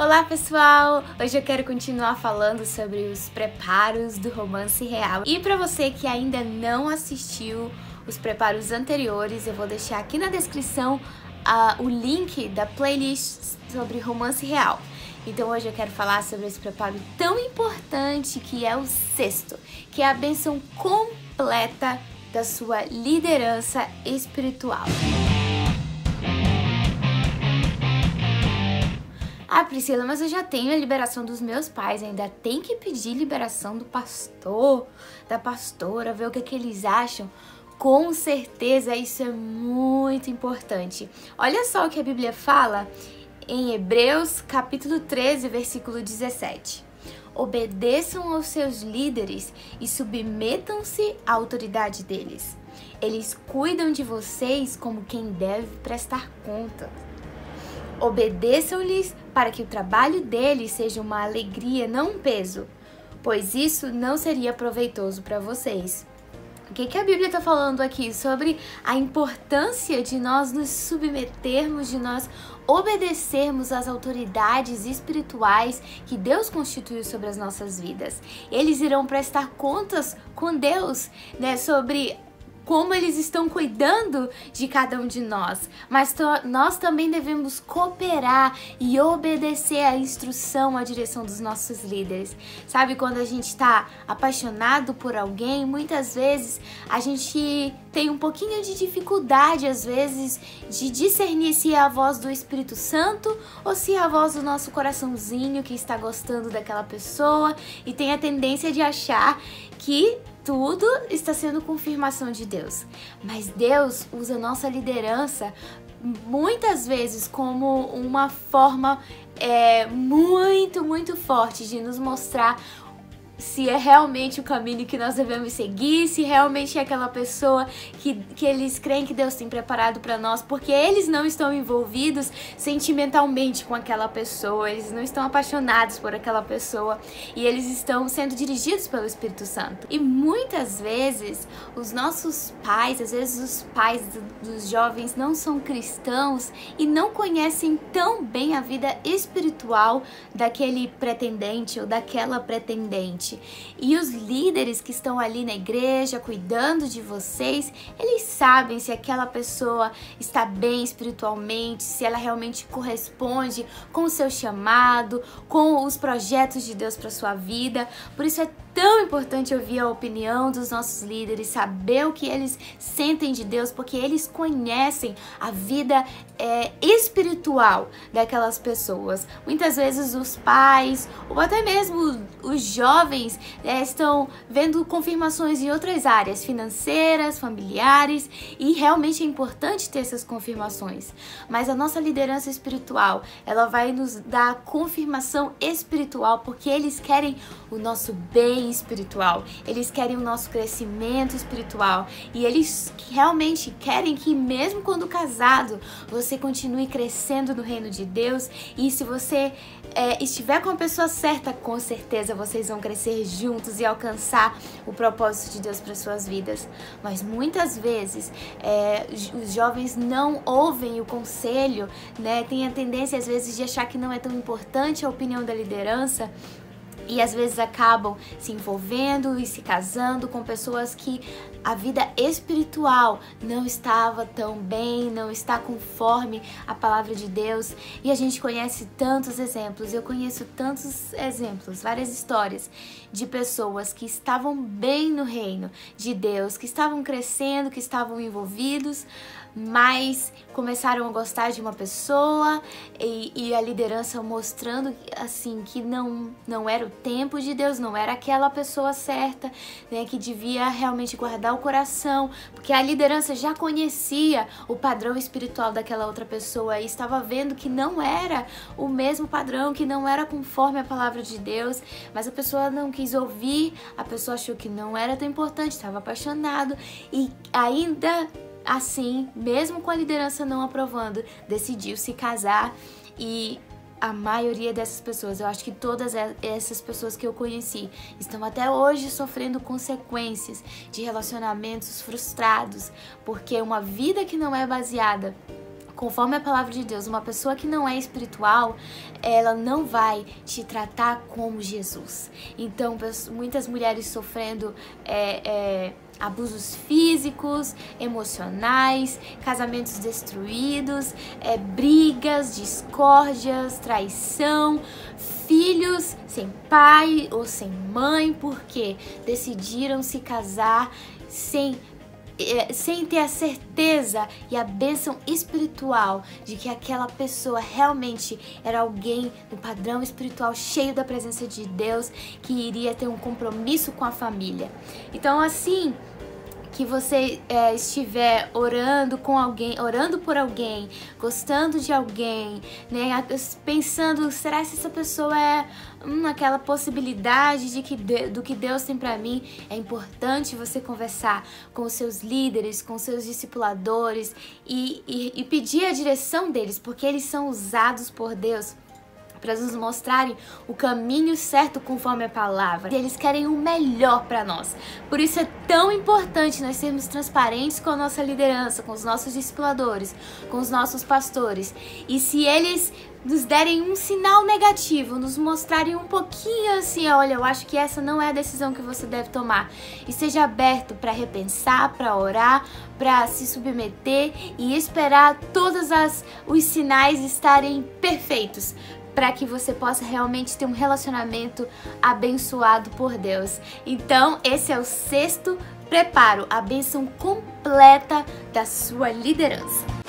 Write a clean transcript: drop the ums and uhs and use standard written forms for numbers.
Olá pessoal! Hoje eu quero continuar falando sobre os preparos do romance real. E para você que ainda não assistiu os preparos anteriores, eu vou deixar aqui na descrição o link da playlist sobre romance real. Então hoje eu quero falar sobre esse preparo tão importante que é o sexto, que é a bênção completa da sua liderança espiritual. Ah, Priscila, mas eu já tenho a liberação dos meus pais, ainda tem que pedir liberação do pastor, da pastora, ver o que eles acham. Com certeza isso é muito importante. Olha só o que a Bíblia fala em Hebreus capítulo 13, versículo 17. Obedeçam aos seus líderes e submetam-se à autoridade deles. Eles cuidam de vocês como quem deve prestar conta. Obedeçam-lhes para que o trabalho deles seja uma alegria, não um peso, pois isso não seria proveitoso para vocês. O que a Bíblia está falando aqui sobre a importância de nós nos submetermos, de nós obedecermos às autoridades espirituais que Deus constituiu sobre as nossas vidas. Eles irão prestar contas com Deus, né, sobre como eles estão cuidando de cada um de nós, mas nós também devemos cooperar e obedecer à instrução, à direção dos nossos líderes. Sabe, quando a gente está apaixonado por alguém, muitas vezes a gente tem um pouquinho de dificuldade, às vezes, de discernir se é a voz do Espírito Santo ou se é a voz do nosso coraçãozinho que está gostando daquela pessoa e tem a tendência de achar que tudo está sendo confirmação de Deus. Mas Deus usa a nossa liderança muitas vezes como uma forma muito forte de nos mostrar se é realmente o caminho que nós devemos seguir, se realmente é aquela pessoa que eles creem que Deus tem preparado para nós, porque eles não estão envolvidos sentimentalmente com aquela pessoa, eles não estão apaixonados por aquela pessoa e eles estão sendo dirigidos pelo Espírito Santo. E muitas vezes os nossos pais, às vezes os pais dos jovens não são cristãos e não conhecem tão bem a vida espiritual daquele pretendente ou daquela pretendente. E os líderes que estão ali na igreja cuidando de vocês, eles sabem se aquela pessoa está bem espiritualmente, se ela realmente corresponde com o seu chamado, com os projetos de Deus para sua vida. Por isso é tão importante ouvir a opinião dos nossos líderes, saber o que eles sentem de Deus, porque eles conhecem a vida espiritual daquelas pessoas. Muitas vezes os pais ou até mesmo os jovens estão vendo confirmações em outras áreas, financeiras, familiares, e realmente é importante ter essas confirmações. Mas a nossa liderança espiritual, ela vai nos dar confirmação espiritual, porque eles querem o nosso bem espiritual, eles querem o nosso crescimento espiritual e eles realmente querem que mesmo quando casado, você continue crescendo no reino de Deus, e se você estiver com a pessoa certa, com certeza vocês vão crescer juntos e alcançar o propósito de Deus para suas vidas. Mas muitas vezes os jovens não ouvem o conselho, né? Tem a tendência às vezes de achar que não é tão importante a opinião da liderança, e às vezes acabam se envolvendo e se casando com pessoas que a vida espiritual não estava tão bem, não está conforme a palavra de Deus. E a gente conhece tantos exemplos, eu conheço tantos exemplos, várias histórias de pessoas que estavam bem no reino de Deus, que estavam crescendo, que estavam envolvidos, mas começaram a gostar de uma pessoa e a liderança mostrando assim que não era o tempo de Deus, não era aquela pessoa certa, né, que devia realmente guardar o coração, porque a liderança já conhecia o padrão espiritual daquela outra pessoa e estava vendo que não era o mesmo padrão, que não era conforme a palavra de Deus, mas a pessoa não quis ouvir, a pessoa achou que não era tão importante, estava apaixonado e ainda assim, mesmo com a liderança não aprovando, decidiu se casar. E a maioria dessas pessoas, eu acho que todas essas pessoas que eu conheci, estão até hoje sofrendo consequências de relacionamentos frustrados, porque uma vida que não é baseada conforme a palavra de Deus, uma pessoa que não é espiritual, ela não vai te tratar como Jesus. Então, muitas mulheres sofrendo abusos físicos, emocionais, casamentos destruídos, brigas, discórdias, traição, filhos sem pai ou sem mãe, porque decidiram se casar sem ter a certeza e a bênção espiritual de que aquela pessoa realmente era alguém no padrão espiritual, cheio da presença de Deus, que iria ter um compromisso com a família. Então, assim que você estiver orando com alguém, orando por alguém, gostando de alguém, né, pensando, será que essa pessoa é aquela possibilidade do que Deus tem pra mim? É importante você conversar com os seus líderes, com os seus discipuladores e pedir a direção deles, porque eles são usados por Deus para nos mostrarem o caminho certo conforme a palavra. E eles querem o melhor para nós. Por isso é tão importante nós sermos transparentes com a nossa liderança, com os nossos discipuladores, com os nossos pastores. E se eles nos derem um sinal negativo, nos mostrarem um pouquinho assim, olha, eu acho que essa não é a decisão que você deve tomar. E seja aberto para repensar, para orar, para se submeter e esperar todos os sinais estarem perfeitos, para que você possa realmente ter um relacionamento abençoado por Deus. Então, esse é o 6º preparo, a bênção completa da sua liderança.